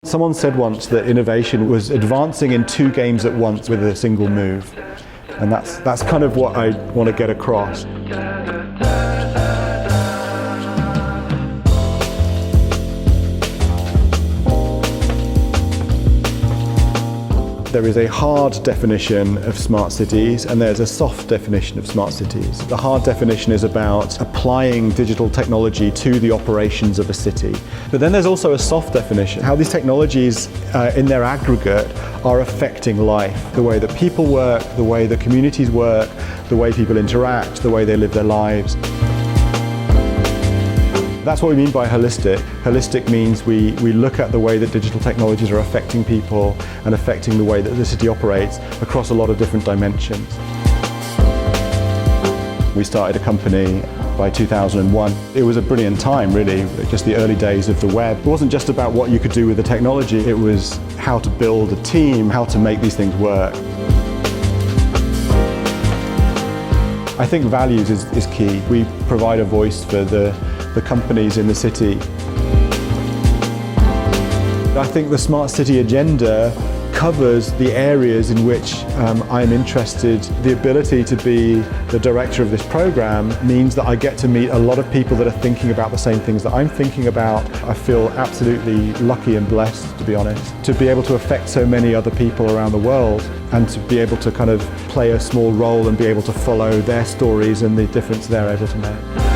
Someone said once that innovation was advancing in 2 games at once with a single move. And that's kind of what I want to get across. There is a hard definition of smart cities and there's a soft definition of smart cities. The hard definition is about applying digital technology to the operations of a city. But then there's also a soft definition, how these technologies in their aggregate are affecting life. The way that people work, the way that communities work, the way people interact, the way they live their lives. That's what we mean by holistic. Holistic means we look at the way that digital technologies are affecting people and affecting the way that the city operates across a lot of different dimensions. We started a company by 2001. It was a brilliant time, really, just the early days of the web. It wasn't just about what you could do with the technology, it was how to build a team, how to make these things work. I think values is key. We provide a voice for the companies in the city. I think the Smart City agenda covers the areas in which I'm interested. The ability to be the director of this program means that I get to meet a lot of people that are thinking about the same things that I'm thinking about. I feel absolutely lucky and blessed, to be honest, to be able to affect so many other people around the world and to be able to kind of play a small role and be able to follow their stories and the difference they're able to make.